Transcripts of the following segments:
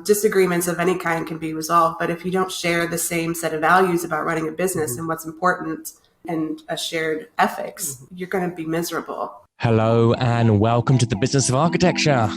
disagreements of any kind can be resolved. But if you don't share the same set of values about running a business and what's important and a shared ethics, you're going to be miserable. Hello and welcome to the Business of Architecture.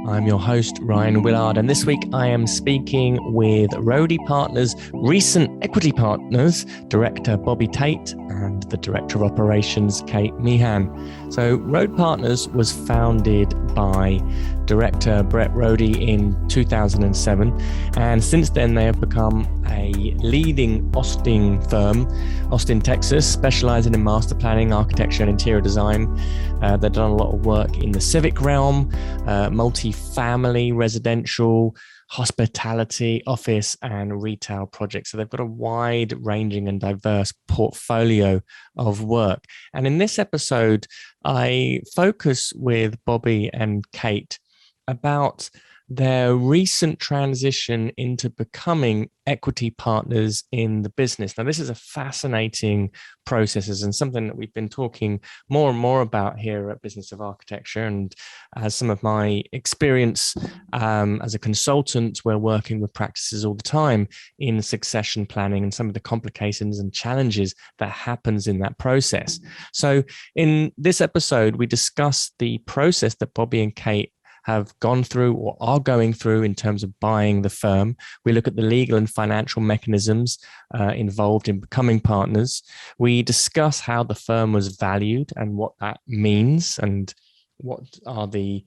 I'm your host, Ryan Willard, and this week I am speaking with Rhode Partners' recent equity partners, Director Bobby Tait and the Director of Operations, Kate Meehan. So Rhode Partners was founded by Director Brett Rhode in 2007, and since then they have become a leading Austin firm, Austin, Texas, specializing in master planning, architecture, and interior design. They've done a lot of work in the civic realm, multi-family, residential, hospitality, office, and retail projects. So they've got a wide-ranging and diverse portfolio of work. And in this episode, I focus with Bobby and Kate about their recent transition into becoming equity partners in the business. Now, this is a fascinating process and something that we've been talking more and more about here at Business of Architecture. And as some of my experience as a consultant, we're working with practices all the time in succession planning and some of the complications and challenges that happens in that process. So in this episode, we discuss the process that Bobby and Kate have gone through or are going through in terms of buying the firm. We look at the legal and financial mechanisms involved in becoming partners. We discuss how the firm was valued and what that means and what are the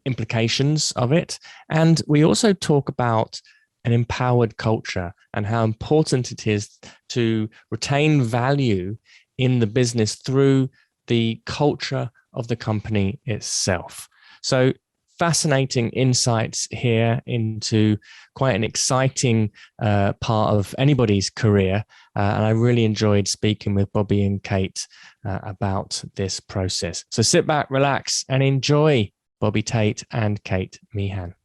implications of it. And we also talk about an empowered culture and how important it is to retain value in the business through the culture of the company itself. So fascinating insights here into quite an exciting part of anybody's career. And I really enjoyed speaking with Bobby and Kate about this process. So sit back, relax, and enjoy Bobby Tait and Kate Meehan.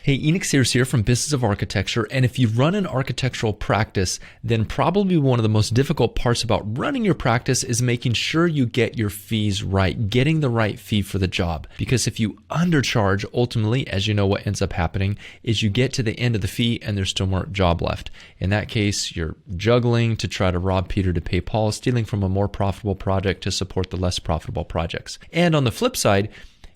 Hey, Enix Sears here from Business of Architecture, and if you run an architectural practice, then probably one of the most difficult parts about running your practice is making sure you get your fees right, getting the right fee for the job. Because if you undercharge, ultimately, as you know, what ends up happening is you get to the end of the fee and there's still more job left. In that case, you're juggling to try to rob Peter to pay Paul, stealing from a more profitable project to support the less profitable projects. And on the flip side,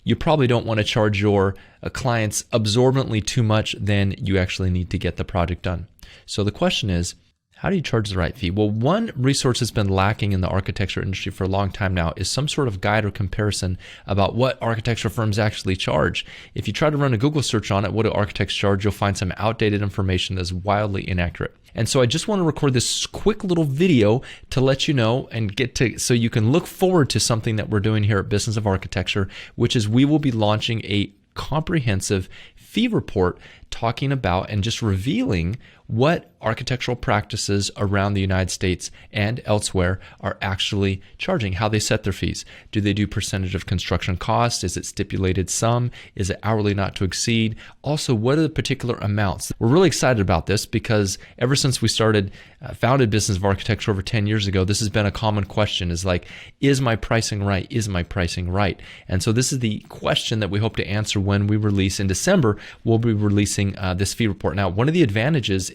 you probably don't want to charge your clients absorbently too much than you actually need to get the project done. So the question is, how do you charge the right fee? Well, one resource that's been lacking in the architecture industry for a long time now is some sort of guide or comparison about what architecture firms actually charge. If you try to run a Google search on it, what do architects charge, you'll find some outdated information that's wildly inaccurate. And so I just want to record this quick little video to let you know and so you can look forward to something that we're doing here at Business of Architecture, which is we will be launching a comprehensive fee report talking about and just revealing what architectural practices around the United States and elsewhere are actually charging, how they set their fees. Do they do percentage of construction cost? Is it stipulated sum? Is it hourly not to exceed? Also, what are the particular amounts? We're really excited about this because ever since we founded Business of Architecture over 10 years ago, this has been a common question is like, is my pricing right? Is my pricing right? And so this is the question that we hope to answer when we release in December. We'll be releasing this fee report. Now, one of the advantages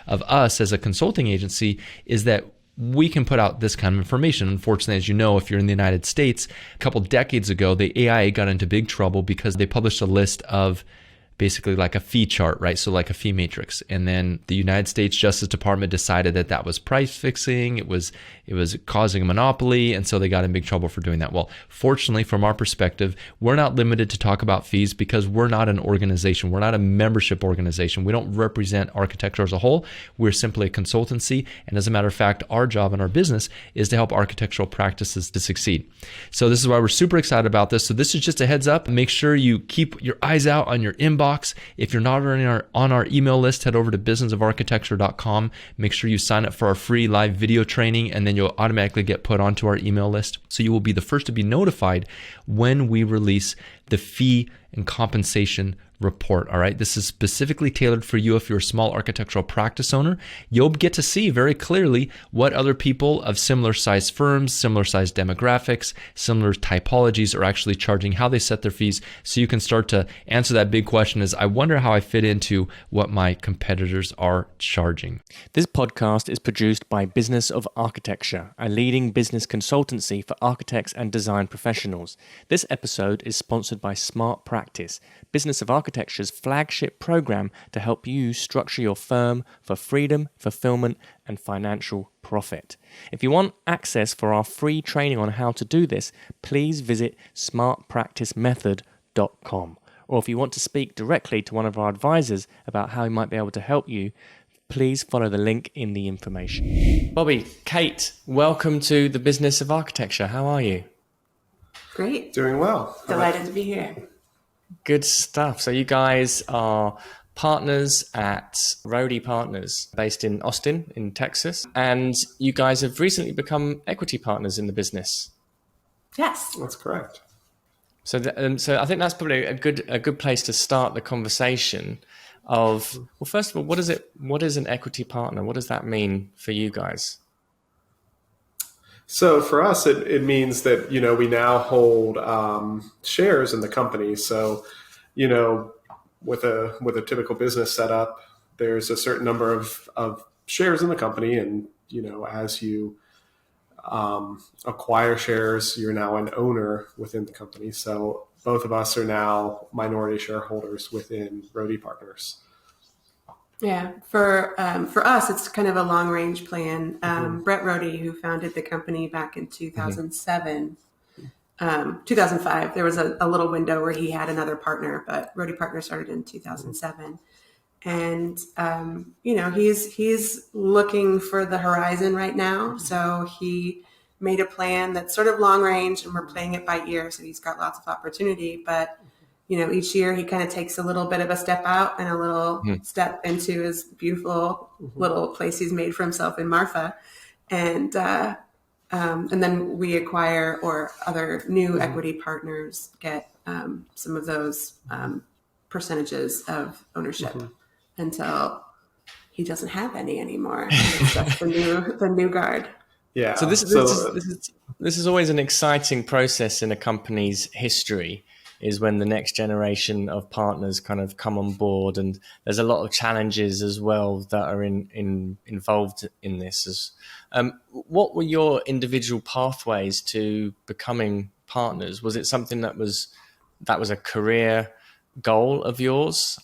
of us as a consulting agency is that we can put out this kind of information. Unfortunately, as you know, if you're in the United States, a couple decades ago, the AIA got into big trouble because they published a list of basically like a fee chart, right? So like a fee matrix. And then the United States Justice Department decided that that was price fixing. It was causing a monopoly. And so they got in big trouble for doing that. Well, fortunately, from our perspective, we're not limited to talk about fees because we're not an organization. We're not a membership organization. We don't represent architecture as a whole. We're simply a consultancy. And as a matter of fact, our job and our business is to help architectural practices to succeed. So this is why we're super excited about this. So this is just a heads up. Make sure you keep your eyes out on your inbox. If you're not already on our email list, head over to businessofarchitecture.com. Make sure you sign up for our free live video training, and then you'll automatically get put onto our email list. So you will be the first to be notified when we release the fee and compensation report. All right. This is specifically tailored for you if you're a small architectural practice owner. You'll get to see very clearly what other people of similar size firms, similar size demographics, similar typologies are actually charging, how they set their fees. So you can start to answer that big question is, I wonder how I fit into what my competitors are charging. This podcast is produced by Business of Architecture, a leading business consultancy for architects and design professionals. This episode is sponsored by Smart Practice, Business of Architecture's flagship program to help you structure your firm for freedom, fulfillment, and financial profit. If you want access for our free training on how to do this, please visit smartpracticemethod.com. Or if you want to speak directly to one of our advisors about how we might be able to help you, please follow the link in the information. Bobby, Tait, welcome to the Business of Architecture. How are you? Great. Doing well. Delighted to be here. Good stuff. So you guys are partners at Rhode Partners based in Austin, in Texas. And you guys have recently become equity partners in the business. Yes. That's correct. So I think that's probably a good place to start the conversation of, well, first of all, what is an equity partner? What does that mean for you guys? So for us, it means that, we now hold shares in the company. So, with a typical business setup, there's a certain number of shares in the company. And, as you acquire shares, you're now an owner within the company. So both of us are now minority shareholders within Rhode Partners. Yeah, for us, it's kind of a long range plan. Brett Rhode, who founded the company back in 2007, 2005, there was a little window where he had another partner, but Rhode Partners started in 2007. And, he's looking for the horizon right now. So he made a plan that's sort of long range, and we're playing it by ear. So he's got lots of opportunity, but each year he kind of takes a little bit of a step out and a little step into his beautiful little place he's made for himself in Marfa. And then we acquire, or other new equity partners get some of those percentages of ownership until he doesn't have any anymore. That's the new guard. Yeah. So this is always an exciting process in a company's history, is when the next generation of partners kind of come on board, and there's a lot of challenges as well that are involved in this. What were your individual pathways to becoming partners? Was it something that was a career goal of yours,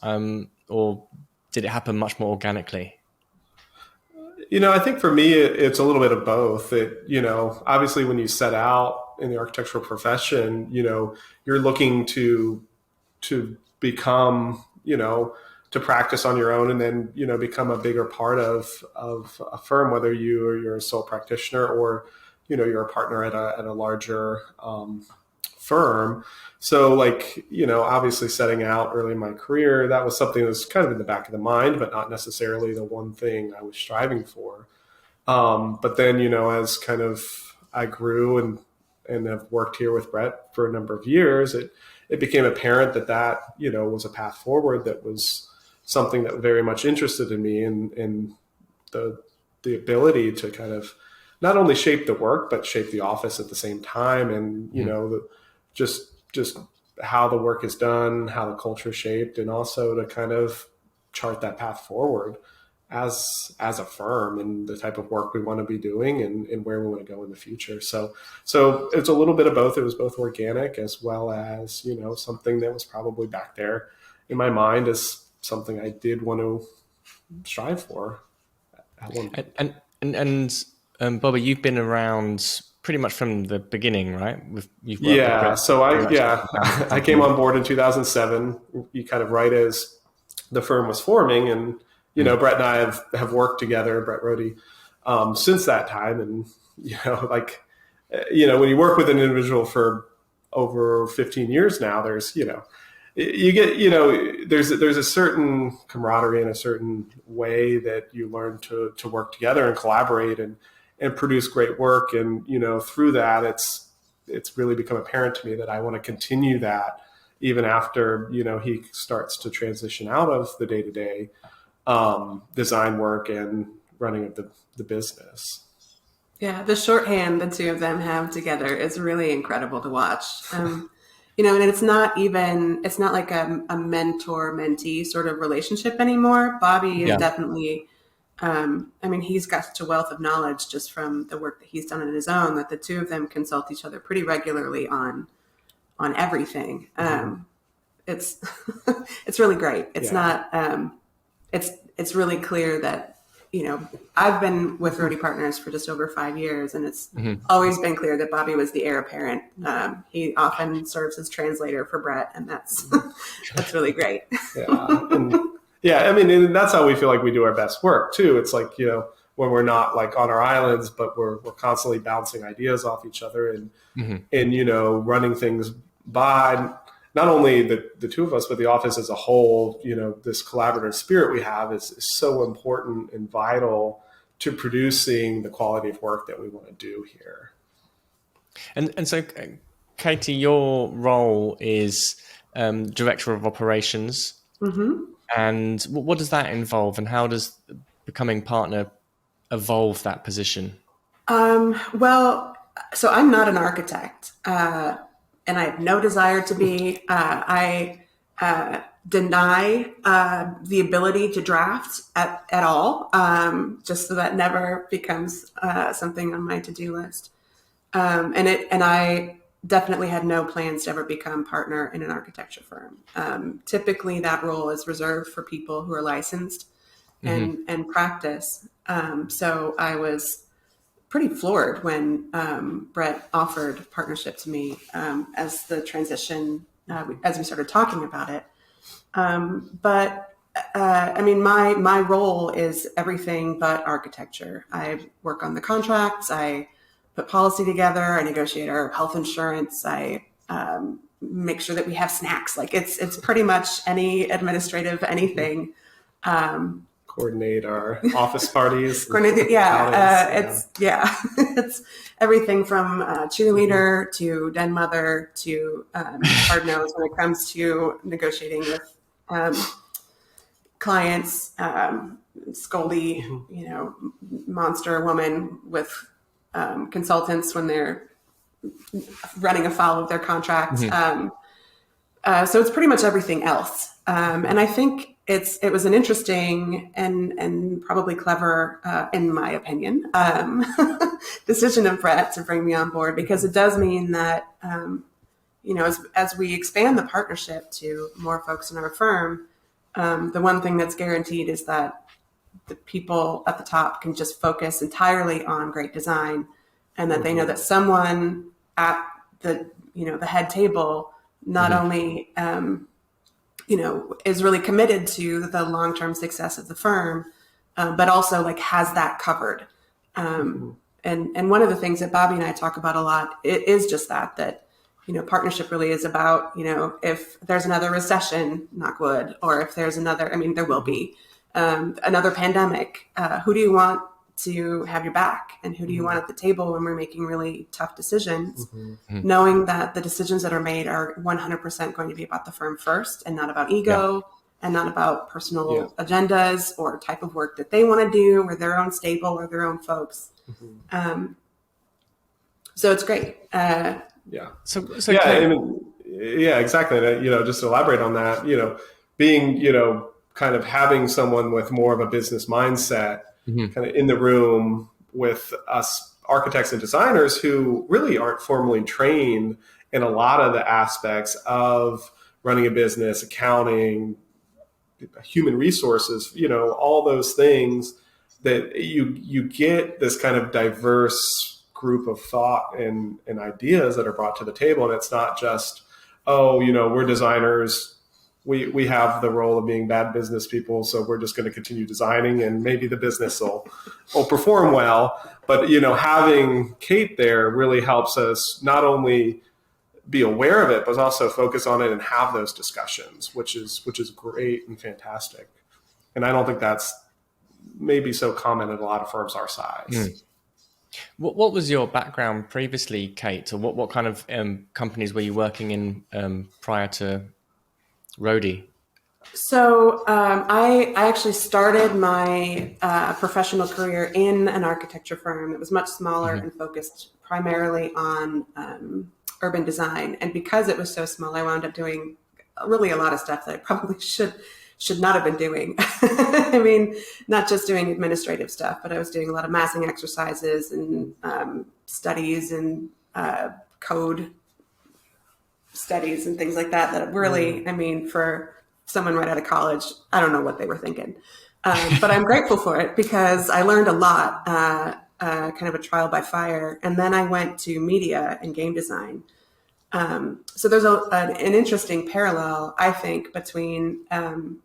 or did it happen much more organically? I think for me, it's a little bit of both. Obviously when you set out in the architectural profession, you're looking to become, to practice on your own, and then, become a bigger part of a firm, whether you're a sole practitioner or, you're a partner at a larger firm. So obviously setting out early in my career, that was something that was kind of in the back of the mind, but not necessarily the one thing I was striving for. But then, as kind of I grew and have worked here with Brett for a number of years, it became apparent that was a path forward, that was something that very much interested in me, and the ability to kind of not only shape the work, but shape the office at the same time. And, just how the work is done, how the culture is shaped, and also to kind of chart that path forward as a firm, and the type of work we want to be doing, and where we want to go in the future. So it's a little bit of both. It was both organic as well as, something that was probably back there in my mind as something I did want to strive for. And Bobby, you've been around pretty much from the beginning, right? So I came on board in 2007, kind of right as the firm was forming, and Brett and I have worked together, Brett Rhode, since that time. And when you work with an individual for over 15 years now, there's you get there's a certain camaraderie and a certain way that you learn to work together and collaborate and produce great work. And through that, it's really become apparent to me that I want to continue that even after, he starts to transition out of the day-to-day design work and running of the business. Yeah, the shorthand the two of them have together is really incredible to watch. And it's not like a mentor-mentee sort of relationship anymore. Bobby is definitely, he's got such a wealth of knowledge just from the work that he's done on his own that the two of them consult each other pretty regularly on everything. It's it's really great. It's not. It's really clear that I've been with Rhode Partners for just over 5 years, and it's always been clear that Bobby was the heir apparent. He often serves as translator for Brett, and that's that's really great. And that's how we feel like we do our best work too. It's like, when we're not like on our islands, but we're constantly bouncing ideas off each other and running things by not only the two of us, but the office as a whole. This collaborative spirit we have is so important and vital to producing the quality of work that we want to do here. And so, Katie, your role is Director of Operations. And what does that involve, and how does becoming partner evolve that position? Well, so I'm not an architect, and I have no desire to be. I deny the ability to draft at all, just so that never becomes something on my to-do list. And I definitely had no plans to ever become partner in an architecture firm. Typically, that role is reserved for people who are licensed and practice. So I was pretty floored when Brett offered partnership to me as the transition, as we started talking about it. But my role is everything but architecture. I work on the contracts. I put policy together. I negotiate our health insurance. I make sure that we have snacks. Like it's pretty much any administrative anything. Coordinate our office parties. It's everything from cheerleader to den mother to hard nose when it comes to negotiating with clients. Scoldy, monster woman with consultants when they're running afoul of their contract. So it's pretty much everything else. And I think it was an interesting and probably clever, in my opinion, decision of Brett to bring me on board, because it does mean that, as we expand the partnership to more folks in our firm, the one thing that's guaranteed is that the people at the top can just focus entirely on great design, and that they know that someone at the head table not only is really committed to the long-term success of the firm, but also like has that covered. And one of the things that Bobby and I talk about a lot is just that partnership really is about, if there's another recession, knock wood, or if there's another, there will be another pandemic, who do you want to have your back, and who do you want at the table when we're making really tough decisions, knowing that the decisions that are made are 100% going to be about the firm first, and not about ego, and not about personal agendas or type of work that they want to do, or their own stable or their own folks. So it's great. Exactly. Just to elaborate on that, being, kind of having someone with more of a business mindset kind of in the room with us architects and designers who really aren't formally trained in a lot of the aspects of running a business, accounting, human resources, all those things, that you get this kind of diverse group of thought and ideas that are brought to the table. And it's not just, we're designers, we have the role of being bad business people, so we're just going to continue designing and maybe the business will perform well. But, having Kate there really helps us not only be aware of it, but also focus on it and have those discussions, which is great and fantastic. And I don't think that's maybe so common in a lot of firms our size. What was your background previously, Kate, or what kind of companies were you working in prior to Rhode? So I actually started my professional career in an architecture firm that was much smaller Mm-hmm. and focused primarily on urban design. And because it was so small, I wound up doing really a lot of stuff that I probably should not have been doing. I mean, not just doing administrative stuff, but I was doing a lot of massing exercises and studies and code studies and things like that. That really, I mean, for someone right out of college, I don't know what they were thinking. But I'm grateful for it because I learned a lot, kind of a trial by fire. And then I went to media and game design. So there's an interesting parallel, I think, between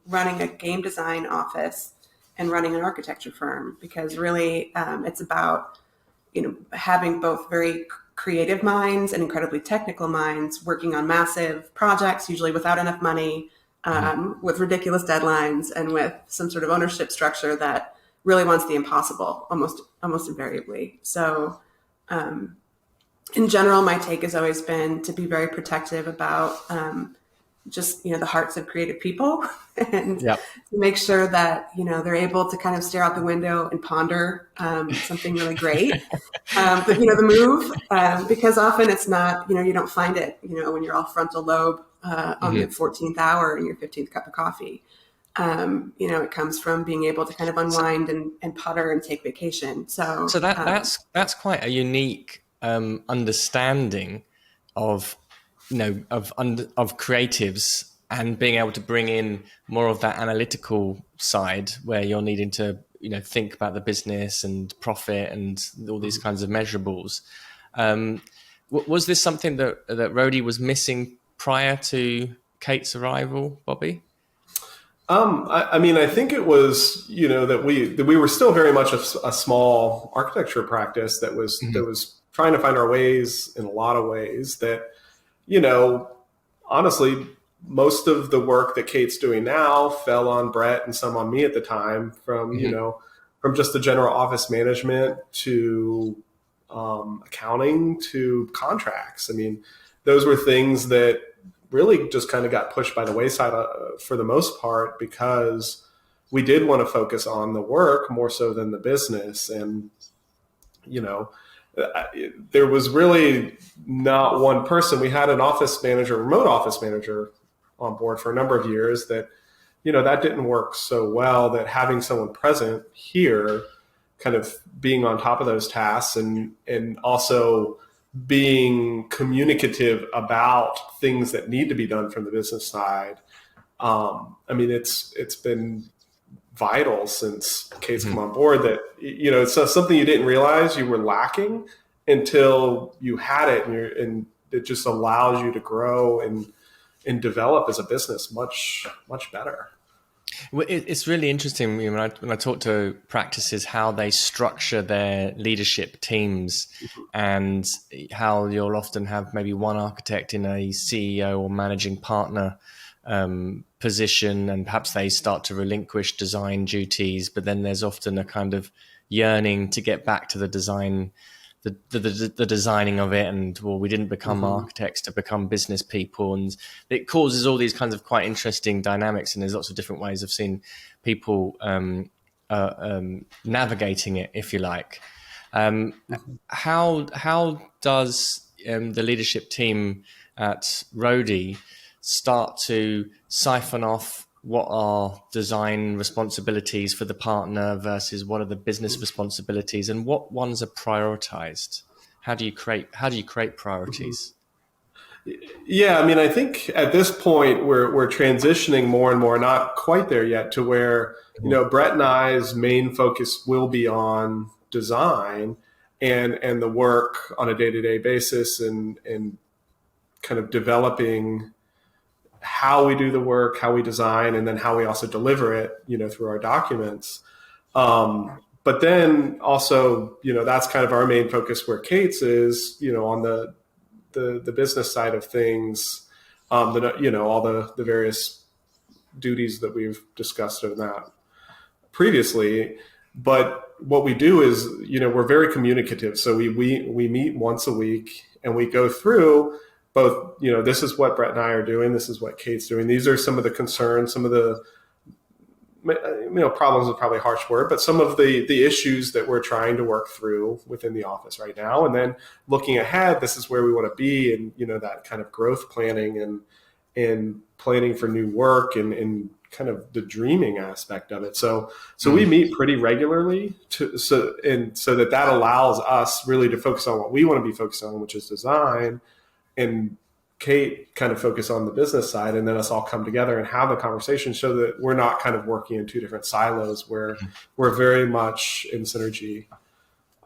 running a game design office and running an architecture firm, because really it's about, having both very creative minds and incredibly technical minds working on massive projects, usually without enough money, with ridiculous deadlines, and with some sort of ownership structure that really wants the impossible almost invariably. So in general, my take has always been to be very protective about just the hearts of creative people, and Yep. to make sure that they're able to kind of stare out the window and ponder something really great. The move, because often it's not, you don't find it, when you're all frontal lobe on the 14th hour in your 15th cup of coffee. It comes from being able to kind of unwind and putter and take vacation. So that's quite a unique understanding of of creatives, and being able to bring in more of that analytical side where you're needing to think about the business and profit and all these kinds of measurables. Was this something that Rhode was missing prior to Kate's arrival, Bobby? I mean, I think it was, that we were still very much a small architecture practice that was trying to find our ways in a lot of ways that, honestly, most of the work that Kate's doing now fell on Brett and some on me at the time, from, from just the general office management to accounting to contracts. I mean, those were things that really just kind of got pushed by the wayside for the most part, because we did want to focus on the work more so than the business. And, there was really not one person. We had an office manager, remote office manager on board for a number of years that, that didn't work so well, that having someone present here, kind of being on top of those tasks and also being communicative about things that need to be done from the business side. I mean, it's been vital since Kate's come on board, that, it's something you didn't realize you were lacking until you had it, and it just allows you to grow and develop as a business much, much better. Well, it's really interesting when I talk to practices, how they structure their leadership teams, and how you'll often have maybe one architect in a CEO or managing partner position, and perhaps they start to relinquish design duties, but then there's often a kind of yearning to get back to the design, the designing of it, and we didn't become architects to become business people, and it causes all these kinds of quite interesting dynamics. And there's lots of different ways of seeing people navigating it, if you like. How does the leadership team at Rhode start to siphon off what are design responsibilities for the partner versus what are the business responsibilities, and what ones are prioritized? How do you create priorities? Yeah, I mean, I think at this point we're transitioning more and more, not quite there yet, to where, Brett and I's main focus will be on design and the work on a day-to-day basis, and kind of developing how we do the work, how we design, and then how we also deliver it, through our documents. But then also, that's kind of our main focus, where Kate's is, on the business side of things, all the various duties that we've discussed in that previously. But what we do is, we're very communicative. So we meet once a week and we go through both, this is what Brett and I are doing. This is what Kate's doing. These are some of the concerns, some of the, problems is probably a harsh word, but some of the issues that we're trying to work through within the office right now. And then looking ahead, this is where we want to be. And, that kind of growth planning and planning for new work and kind of the dreaming aspect of it. So we meet pretty regularly so that allows us really to focus on what we want to be focused on, which is design, and Kate kind of focus on the business side, and then us all come together and have a conversation so that we're not kind of working in two different silos, where we're very much in synergy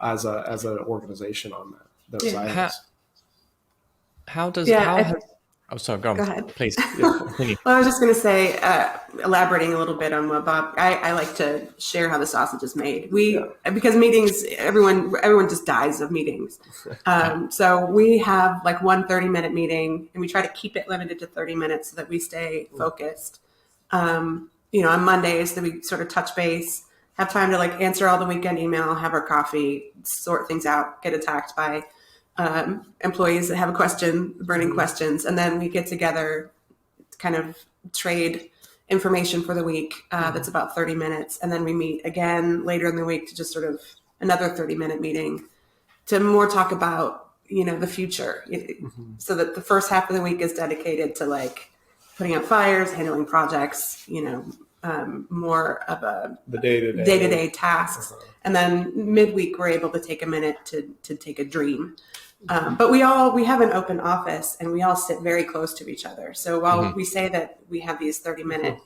as an organization on those silos. Oh, sorry, go ahead. Please. Continue. Well, I was just going to say, elaborating a little bit on what Bob, I like to share how the sausage is made. Because meetings, everyone just dies of meetings. So we have like 1 30-minute meeting, and we try to keep it limited to 30 minutes so that we stay focused. On Mondays that we sort of touch base, have time to like answer all the weekend email, have our coffee, sort things out, get attacked by employees that have a question, burning questions, and then we get together, kind of trade information for the week. That's about 30 minutes. And then we meet again later in the week to just sort of another 30-minute meeting to more talk about, the future. So that the first half of the week is dedicated to like putting out fires, handling projects, more of the day-to-day tasks. And then midweek, we're able to take a minute to take a dream. But we have an open office, and we all sit very close to each other. So while we say that we have these 30-minute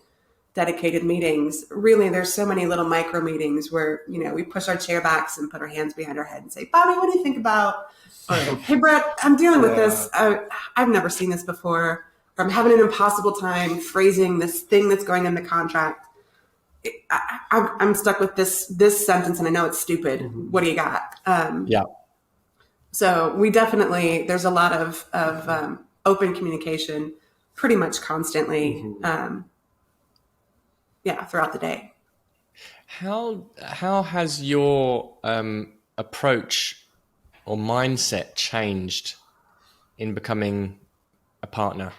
dedicated meetings, really there's so many little micro meetings where, we push our chair backs and put our hands behind our head and say, Bobby, what do you think about, or, hey, Brett, I'm dealing with this. I've never seen this before. Or I'm having an impossible time phrasing this thing that's going in the contract. I'm stuck with this sentence, and I know it's stupid. What do you got? So we definitely, there's a lot of open communication pretty much constantly, throughout the day. How has your approach or mindset changed in becoming a partner?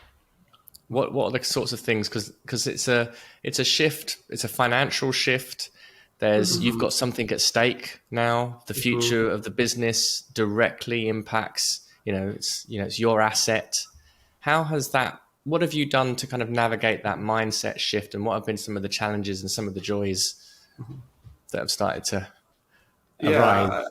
What are the sorts of things? Because it's a shift, it's a financial shift. You've got something at stake now. The future of the business directly impacts, it's your asset. How has that, what have you done to kind of navigate that mindset shift, and what have been some of the challenges and some of the joys that have started to arise?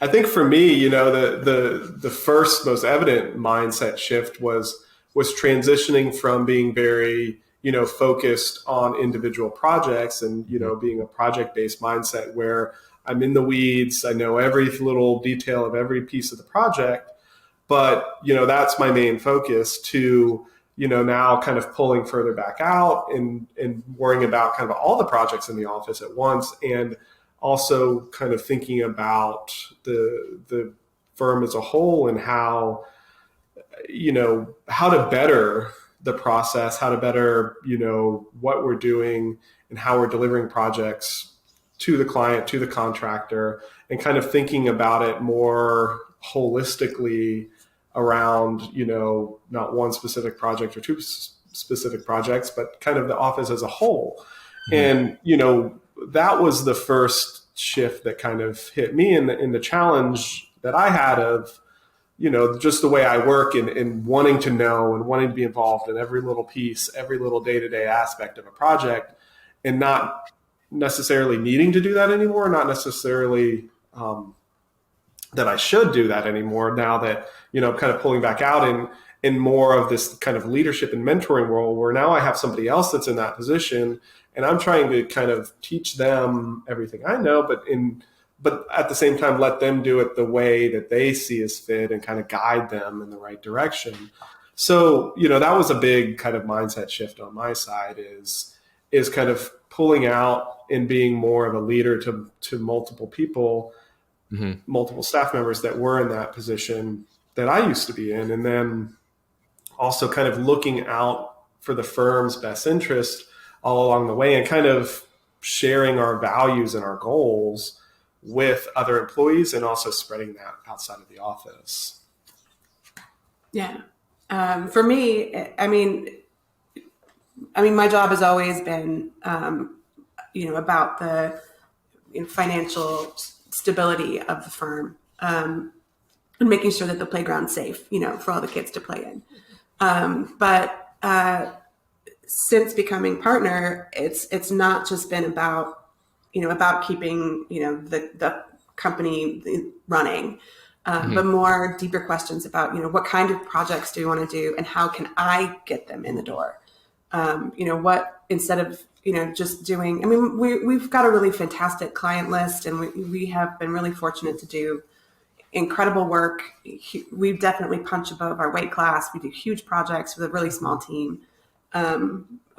I think for me, the first most evident mindset shift was transitioning from being very, focused on individual projects and, being a project-based mindset where I'm in the weeds. I know every little detail of every piece of the project, but, that's my main focus, to, now kind of pulling further back out and worrying about kind of all the projects in the office at once. And also kind of thinking about the firm as a whole and how to better the process, how to better, what we're doing and how we're delivering projects to the client, to the contractor, and kind of thinking about it more holistically around, not one specific project or two specific projects, but kind of the office as a whole. And, that was the first shift that kind of hit me in the challenge that I had of, just the way I work and wanting to know and wanting to be involved in every little piece, every little day-to-day aspect of a project, and not necessarily needing to do that anymore, not necessarily that I should do that anymore now that, kind of pulling back out in more of this kind of leadership and mentoring role, where now I have somebody else that's in that position and I'm trying to kind of teach them everything I know, but at the same time, let them do it the way that they see as fit and kind of guide them in the right direction. So, that was a big kind of mindset shift on my side is kind of pulling out and being more of a leader to multiple people, multiple staff members that were in that position that I used to be in. And then also kind of looking out for the firm's best interest all along the way and kind of sharing our values and our goals with other employees and also spreading that outside of the office. Yeah. For me, I mean, my job has always been, about the financial stability of the firm, and making sure that the playground's safe, for all the kids to play in. But since becoming partner, it's not just been about keeping, the company running, but more deeper questions about, what kind of projects do we want to do and how can I get them in the door? What, instead of, just doing, we've got a really fantastic client list, and we have been really fortunate to do incredible work. We definitely punch above our weight class. We do huge projects with a really small team.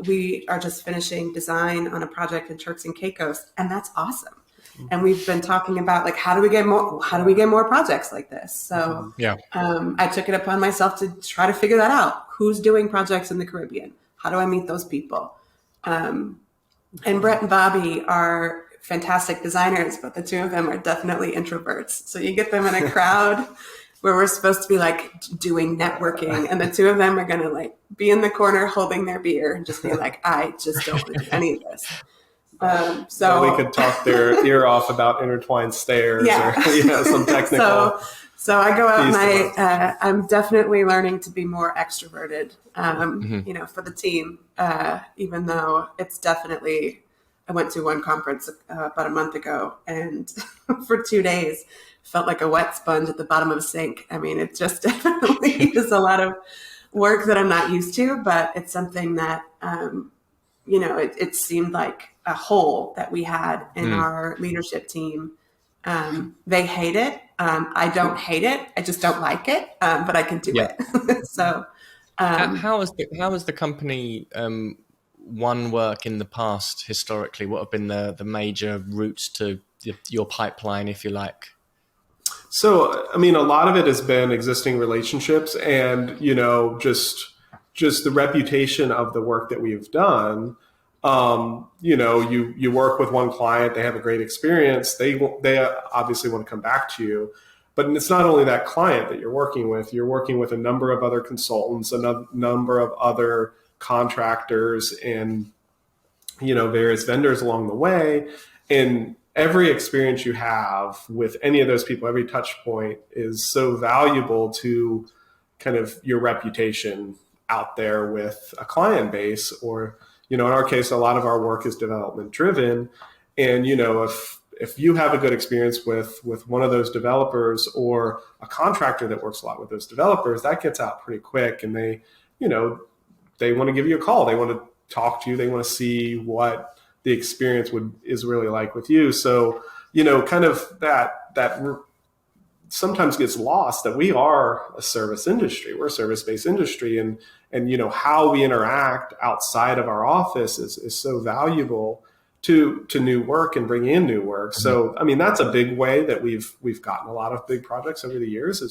We are just finishing design on a project in Turks and Caicos, and that's awesome. And we've been talking about how do we get more projects like this? So I took it upon myself to try to figure that out. Who's doing projects in the Caribbean? How do I meet those people? And Brett and Bobby are fantastic designers, but the two of them are definitely introverts. So you get them in a crowd where we're supposed to be doing networking, and the two of them are going to be in the corner holding their beer and just be I just don't want to do any of this. So we could talk their ear off about intertwined stairs or some technical. So I go out and I'm definitely learning to be more extroverted, for the team, even though it's definitely, I went to one conference about a month ago, and for 2 days felt like a wet sponge at the bottom of a sink. It just definitely is a lot of work that I'm not used to, but it's something that, it seemed like a hole that we had in our leadership team. They hate it. I don't hate it. I just don't like it, but I can do it. So, how has the company won work in the past historically? What have been the major routes to your pipeline, if you like? So, a lot of it has been existing relationships and, just the reputation of the work that we've done. You work with one client, they have a great experience. They obviously want to come back to you, but it's not only that client that you're working with a number of other consultants, a number of other contractors and, various vendors along the way. And every experience you have with any of those people, every touch point is so valuable to kind of your reputation out there with a client base. Or, in our case, a lot of our work is development driven. And, if you have a good experience with one of those developers or a contractor that works a lot with those developers, that gets out pretty quick. And they want to give you a call. They want to talk to you. They want to see what the experience is really like with you. So, kind of that sometimes gets lost that we are a service industry. We're a service-based industry, and how we interact outside of our office is so valuable to new work and bringing in new work. So, that's a big way that we've gotten a lot of big projects over the years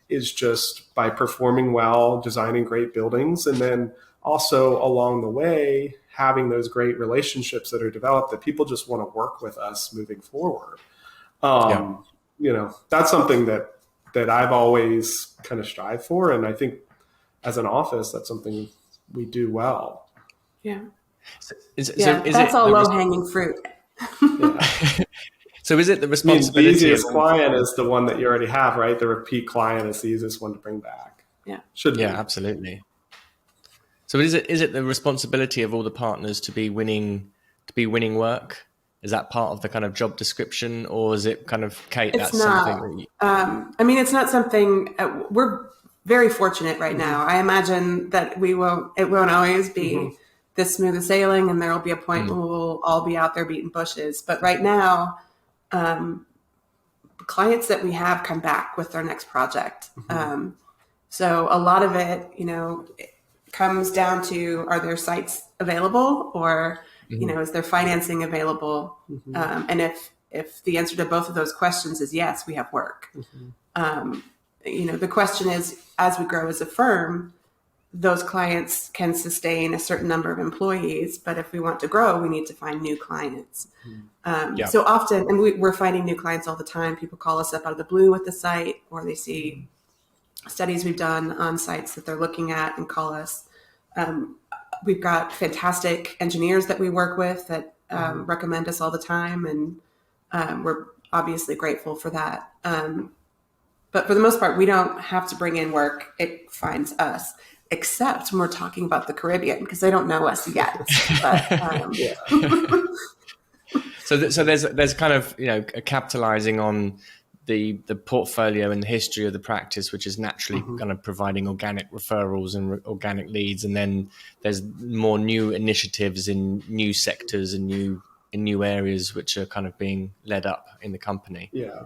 is just by performing well, designing great buildings, and then also along the way having those great relationships that are developed that people just want to work with us moving forward. That's something that I've always kind of strived for. And I think as an office, that's something we do well. Yeah. That's all low-hanging fruit. So is it the responsibility? The easiest client is the one that you already have, right? The repeat client is the easiest one to bring back. Yeah. Should be. Yeah, absolutely. So is it the responsibility of all the partners to be winning work? Is that part of the kind of job description, or is it kind of Kate? It's not. Something that it's not something. We're very fortunate right now. I imagine that it won't always be this smooth as sailing, and there will be a point where we'll all be out there beating bushes. But right now, clients that we have come back with their next project. So a lot of it, comes down to, are there sites available, or is there financing available? And if the answer to both of those questions is yes, we have work. The question is, as we grow as a firm, those clients can sustain a certain number of employees, but if we want to grow, we need to find new clients. So often, and we're finding new clients all the time. People call us up out of the blue with the site, or they see studies we've done on sites that they're looking at and call us. We've got fantastic engineers that we work with that recommend us all the time, and we're obviously grateful for that. But for the most part, we don't have to bring in work. It finds us, except when we're talking about the Caribbean, because they don't know us yet. But, So there's kind of, capitalizing on the portfolio and the history of the practice, which is naturally kind of providing organic referrals and organic leads. And then there's more new initiatives in new sectors and new areas, which are kind of being led up in the company. Yeah.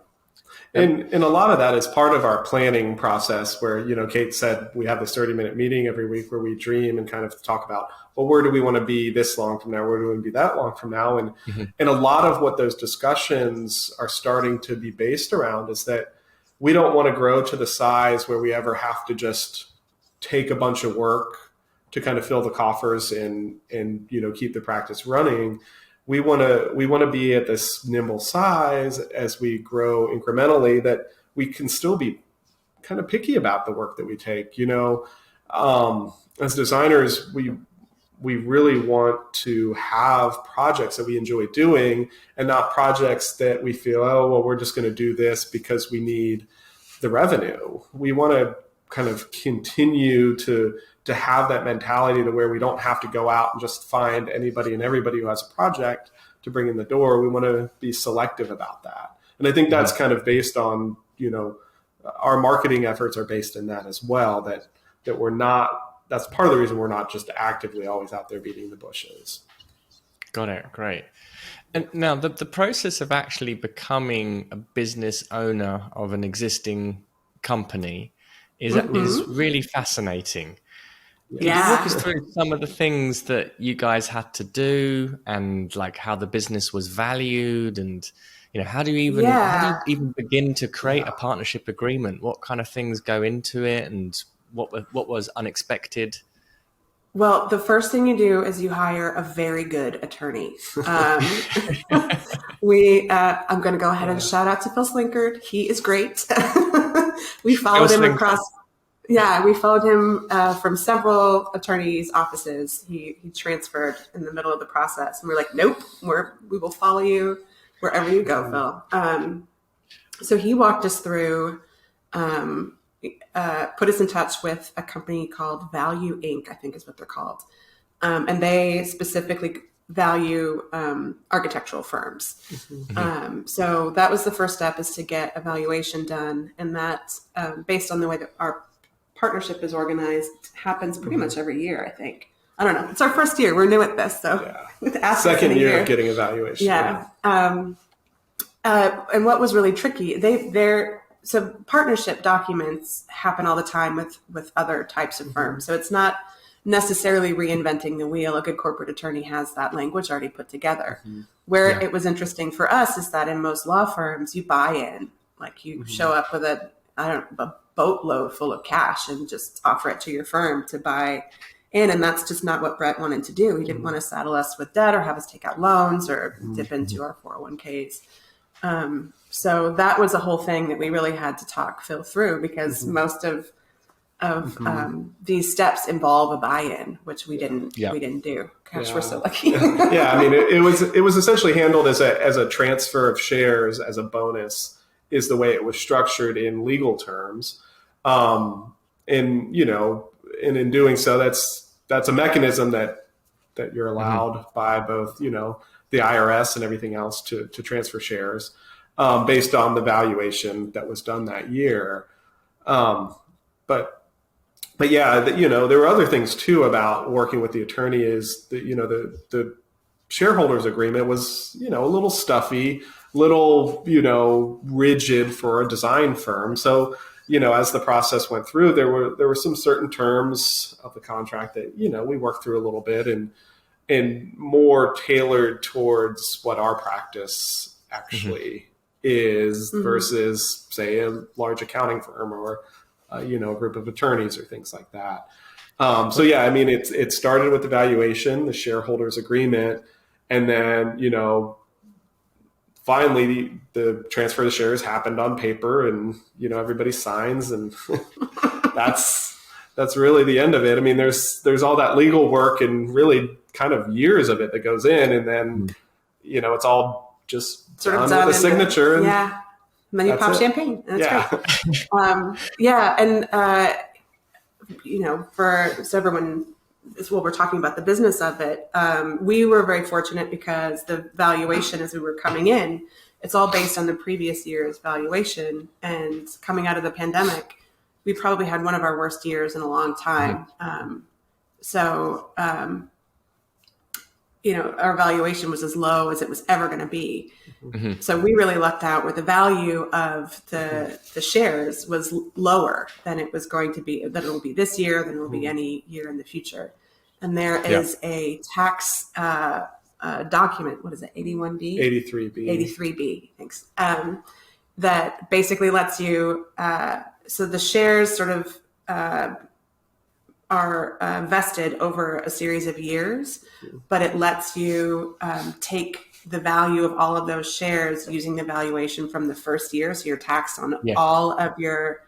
And a lot of that is part of our planning process where, Kate said we have this 30-minute meeting every week where we dream and kind of talk about, well, where do we want to be this long from now? Where do we want to be that long from now? And and a lot of what those discussions are starting to be based around is that we don't want to grow to the size where we ever have to just take a bunch of work to kind of fill the coffers and keep the practice running. We want to be at this nimble size as we grow incrementally, that we can still be kind of picky about the work that we take. As designers, we really want to have projects that we enjoy doing, and not projects that we feel, oh, well, we're just going to do this because we need the revenue. We want to kind of continue to have that mentality to where we don't have to go out and just find anybody and everybody who has a project to bring in the door. We want to be selective about that. And I think that's kind of based on, our marketing efforts are based in that as well, that we're not, that's part of the reason we're not just actively always out there beating the bushes. Got it. Great. And now the process of actually becoming a business owner of an existing company is really fascinating. Can you walk us through some of the things that you guys had to do, and like how the business was valued, and how do you even begin to create a partnership agreement? What kind of things go into it, and what was unexpected? Well, the first thing you do is you hire a very good attorney. I'm going to go ahead and shout out to Phil Slinkard. He is great. We followed him across. Yeah, we followed him from several attorneys' offices. He transferred in the middle of the process, and we're like, nope, we will follow you wherever you go, Phil. So he walked us through, put us in touch with a company called Value Inc., I think is what they're called. And they specifically value architectural firms. So that was the first step, is to get a valuation done. And that, based on the way that our partnership is organized, happens pretty much every year, I think. I don't know. It's our first year. We're new at this. So second year of getting evaluation. Yeah. And what was really tricky, so partnership documents happen all the time with other types of firms. So it's not necessarily reinventing the wheel. A good corporate attorney has that language already put together. Where it was interesting for us is that in most law firms, you buy in. Like you show up with a boatload full of cash and just offer it to your firm to buy in. And that's just not what Brett wanted to do. He didn't want to saddle us with debt or have us take out loans or dip into our 401ks. So that was a whole thing that we really had to talk Phil through, because most of these steps involve a buy-in, which we didn't do. Gosh, we're so lucky. I mean, it was essentially handled as a transfer of shares as a bonus, is the way it was structured in legal terms. And in doing so, that's a mechanism that you're allowed by both, the IRS and everything else to transfer shares, based on the valuation that was done that year. But yeah, there were other things too about working with the attorney. Is that, the shareholders agreement was, a little stuffy, little, rigid for a design firm. So, as the process went through, there were some certain terms of the contract that, we worked through a little bit and more tailored towards what our practice actually is versus, say, a large accounting firm or, a group of attorneys or things like that. So yeah, I mean, it started with the valuation, the shareholders agreement, and then, finally the transfer of the shares happened on paper, and, everybody signs, and that's really the end of it. I mean, there's all that legal work and really kind of years of it that goes in, and then, it's all just Sort of done with a signature. And yeah. And then you pop champagne. That's great. And, so everyone, we're talking about the business of it. We were very fortunate because the valuation as we were coming in, it's all based on the previous year's valuation. And coming out of the pandemic, we probably had one of our worst years in a long time. Our valuation was as low as it was ever going to be. Mm-hmm. So we really lucked out where the value of the shares was lower than it was going to be, that it will be this year, than it will be any year in the future. And there is a tax document, what is it, 81B? 83B. 83B, thanks. That basically lets you, so the shares sort of are vested over a series of years, but it lets you take the value of all of those shares using the valuation from the first year. So you're taxed on all of your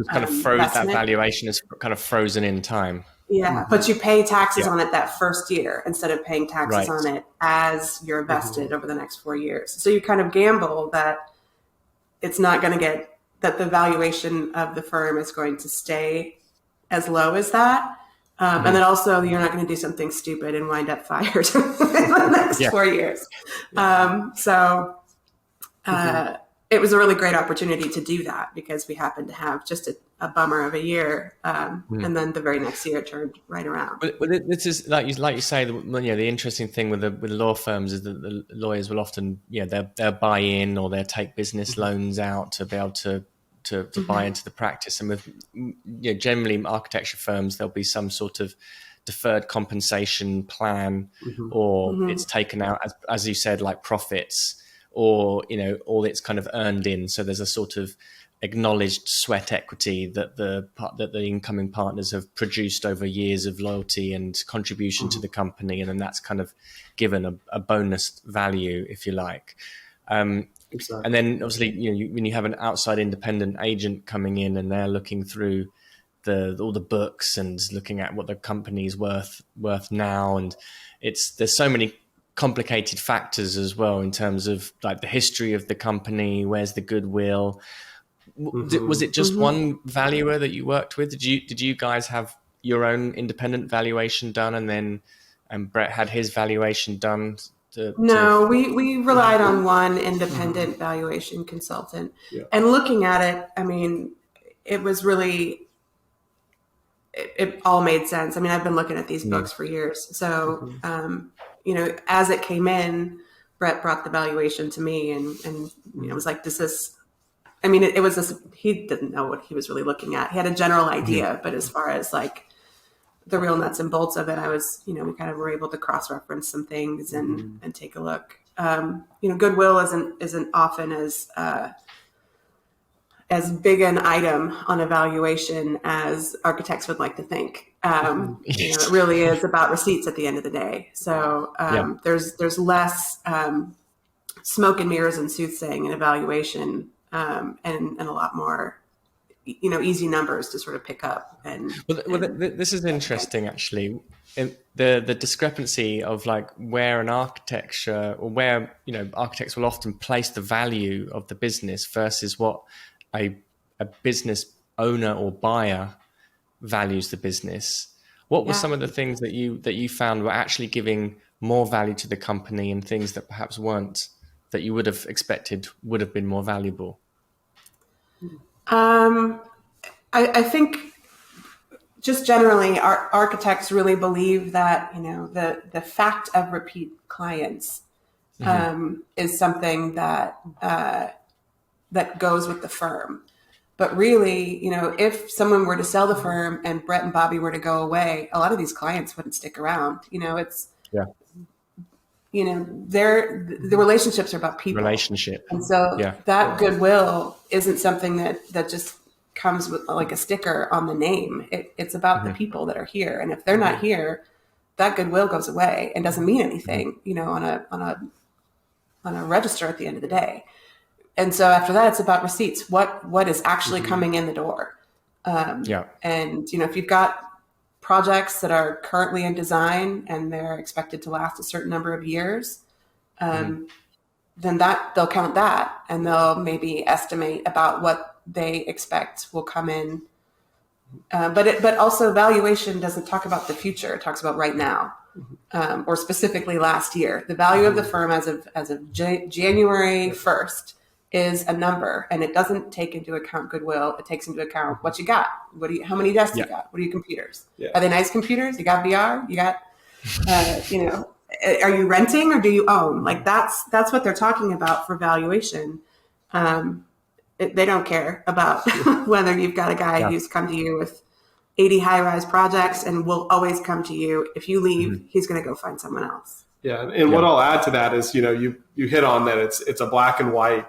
kind of that valuation is kind of frozen in time. Yeah, but you pay taxes on it that first year instead of paying taxes on it as you're vested over the next 4 years. So you kind of gamble that it's not going to get, that the valuation of the firm is going to stay as low as that. And then also you're not going to do something stupid and wind up fired in the next 4 years. It was a really great opportunity to do that because we happened to have just a bummer of a year. And then the very next year it turned right around. Well, this is like you say, the interesting thing with the law firms is that the lawyers will often, they'll buy in or they'll take business loans out to be able to buy into the practice. And with generally architecture firms, there'll be some sort of deferred compensation plan, or it's taken out as you said, like profits, or all it's kind of earned in. So there's a sort of acknowledged sweat equity that the incoming partners have produced over years of loyalty and contribution to the company, and then that's kind of given a bonus value, if you like. Exactly. And then obviously, when you have an outside independent agent coming in and they're looking through all the books and looking at what the company's worth now, and there's so many complicated factors as well in terms of like the history of the company, where's the goodwill. Was it just one valuer that you worked with? Did you guys have your own independent valuation done, and Brett had his valuation done? No, we relied on one independent valuation consultant. Yeah. And looking at it, I mean, it was really, it all made sense. I mean, I've been looking at these books for years. So, as it came in, Brett brought the valuation to me and it was like, he didn't know what he was really looking at. He had a general idea, but as far as like the real nuts and bolts of it, I was, we kind of were able to cross-reference some things and take a look. Goodwill isn't often as big an item on evaluation as architects would like to think. It really is about receipts at the end of the day. So there's less smoke and mirrors and soothsaying in evaluation, and a lot more easy numbers to sort of pick up. This is interesting, actually. The discrepancy of like where an architecture or where, architects will often place the value of the business versus what a business owner or buyer values the business. What were some of the things that you found were actually giving more value to the company, and things that perhaps weren't, that you would have expected would have been more valuable? I think just generally our architects really believe that, the fact of repeat clients, is something that goes with the firm. But really, if someone were to sell the firm and Brett and Bobby were to go away, a lot of these clients wouldn't stick around. The relationships are about people. Relationship. And so that goodwill isn't something that just comes with like a sticker on the name. It's about the people that are here. And if they're not here, that goodwill goes away and doesn't mean anything, on a register at the end of the day. And so after that, it's about receipts. What is actually coming in the door? And, if you've got projects that are currently in design and they're expected to last a certain number of years, then they'll count that, and they'll maybe estimate about what they expect will come in. But also valuation doesn't talk about the future. It talks about right now, or specifically last year. The value of the firm as of January 1st is a number, and it doesn't take into account goodwill. It takes into account what you got. How many desks you got? What are your computers? Yeah. Are they nice computers? You got VR? You got, are you renting or do you own? Like that's what they're talking about for valuation. They don't care about whether you've got a guy who's come to you with 80 high-rise projects and will always come to you. If you leave, he's going to go find someone else. Yeah, and what I'll add to that is, you hit on that it's a black and white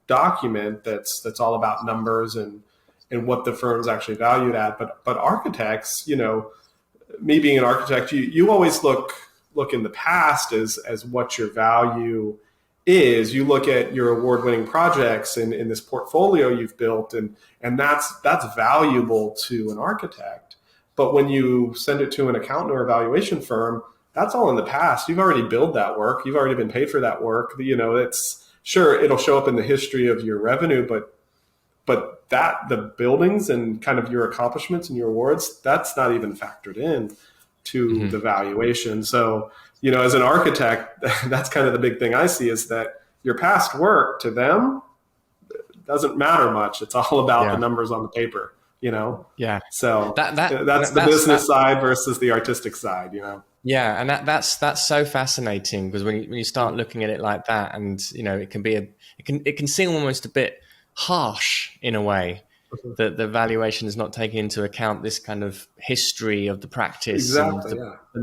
document that's all about numbers and what the firm's actually valued at. But architects, me being an architect, you always look in the past as what your value is. You look at your award-winning projects in this portfolio you've built, and that's valuable to an architect. But when you send it to an accountant or evaluation firm, that's all in the past. You've already billed that work. You've already been paid for that work. It's sure it'll show up in the history of your revenue, but that the buildings and kind of your accomplishments and your awards, that's not even factored in to the valuation. So, as an architect, that's kind of the big thing I see is that your past work to them doesn't matter much. It's all about the numbers on the paper, Yeah. So that's the business side versus the artistic side, Yeah, and that's so fascinating because when you start looking at it like that, and it can seem almost a bit harsh in a way that the valuation is not taking into account this kind of history of the practice and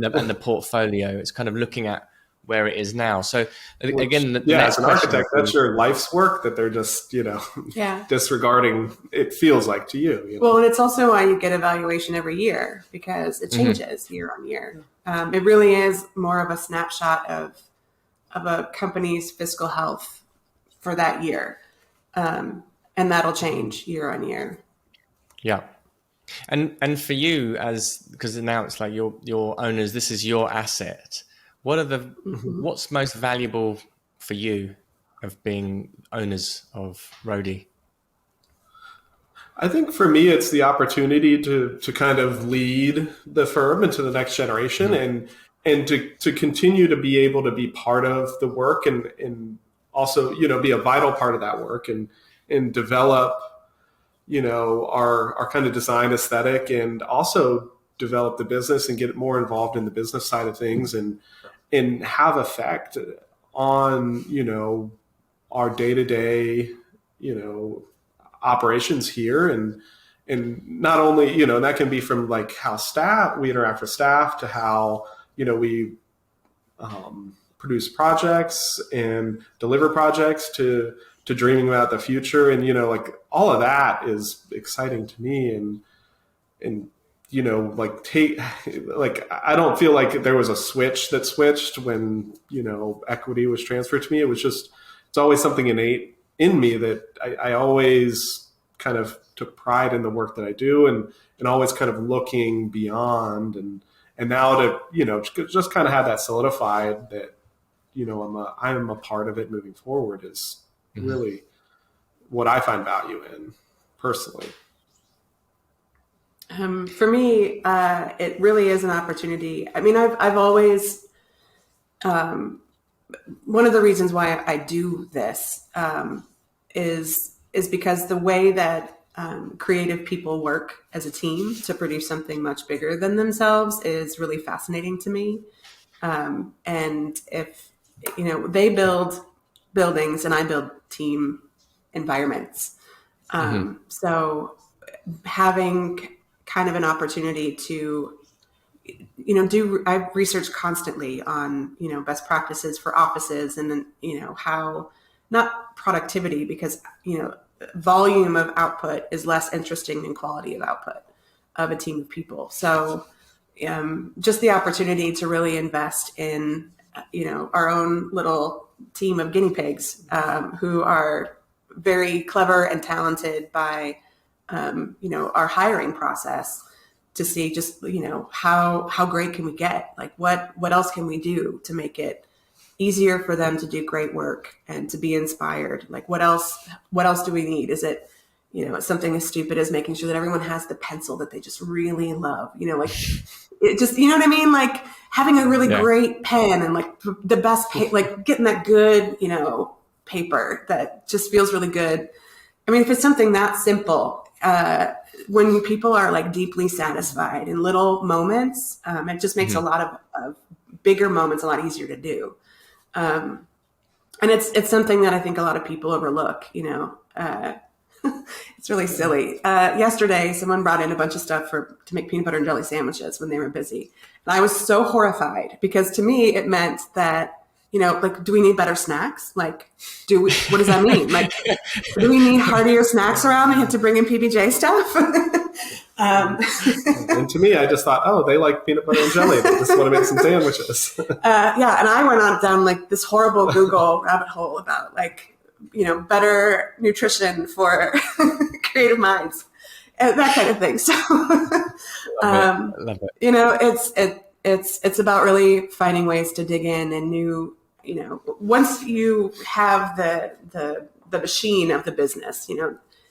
the portfolio. It's kind of looking at where it is now. So again, as an architect, that's your life's work that they're just disregarding. It feels like to you. Well, and it's also why you get a valuation every year, because it changes year on year. It really is more of a snapshot of a company's fiscal health for that year. And that'll change year on year. Yeah. And for you, because now it's like your owners, this is your asset. What are what's most valuable for you of being owners of Rhode? I think for me, it's the opportunity to kind of lead the firm into the next generation and to continue to be able to be part of the work and also, be a vital part of that work and develop, our kind of design aesthetic, and also develop the business and get more involved in the business side of things and have effect on, our day-to-day, operations here. And not only, that can be from like how we interact with staff to how, we produce projects and deliver projects to dreaming about the future. And, all of that is exciting to me. And I don't feel like there was a switch that switched when, equity was transferred to me. It was just, it's always something innate in me that I always kind of took pride in the work that I do and always kind of looking beyond and now to, just kind of have that solidified that, I'm a part of it moving forward is really what I find value in personally. For me, it really is an opportunity. I mean, I've always, one of the reasons why I do this is because the way that creative people work as a team to produce something much bigger than themselves is really fascinating to me. And if, they build buildings and I build team environments. So having kind of an opportunity to, I research constantly on, best practices for offices and then, how, not productivity, because, volume of output is less interesting than quality of output of a team of people. So just the opportunity to really invest in, our own little team of guinea pigs who are very clever and talented by, our hiring process to see just, how great can we get? Like what else can we do to make it easier for them to do great work and to be inspired? Like what else do we need? Is it, something as stupid as making sure that everyone has the pencil that they just really love, like it just, you know what I mean? Like having a really great pen and like the best, like getting that good, paper that just feels really good. I mean, if it's something that simple, when people are like deeply satisfied in little moments, it just makes a lot of bigger moments a lot easier to do. And it's something that I think a lot of people overlook, it's really silly. Yesterday, someone brought in a bunch of stuff to make peanut butter and jelly sandwiches when they were busy. And I was so horrified because to me, it meant that, like, do we need better snacks? Like, what does that mean? Like, do we need heartier snacks around? We have to bring in PBJ stuff. And to me, I just thought, oh, they like peanut butter and jelly. They just want to make some sandwiches. And I went down like this horrible Google rabbit hole about like, better nutrition for creative minds and that kind of thing. So, Love it. It's about really finding ways to dig in and new, once you have the machine of the business,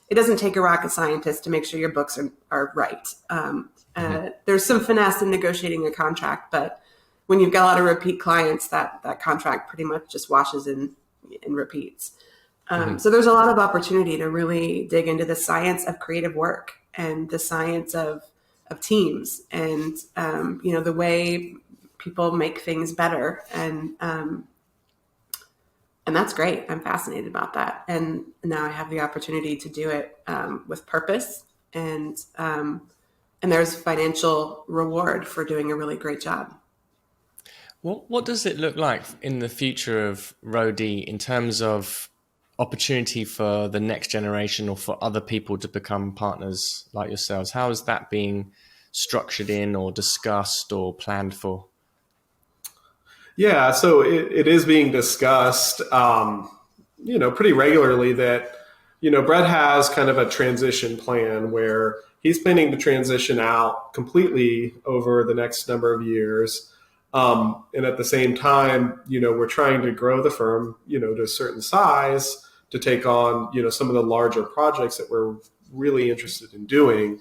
it doesn't take a rocket scientist to make sure your books are right. There's some finesse in negotiating a contract, but when you've got a lot of repeat clients, that contract pretty much just washes and repeats. So there's a lot of opportunity to really dig into the science of creative work and the science of teams and, the way people make things better. And that's great. I'm fascinated about that. And now I have the opportunity to do it with purpose and there's financial reward for doing a really great job. What does it look like in the future of Rhode in terms of opportunity for the next generation or for other people to become partners like yourselves? How is that being structured in or discussed or planned for? Yeah, so it is being discussed, pretty regularly that, Brett has kind of a transition plan where he's planning to transition out completely over the next number of years. And at the same time, we're trying to grow the firm, to a certain size to take on, some of the larger projects that we're really interested in doing.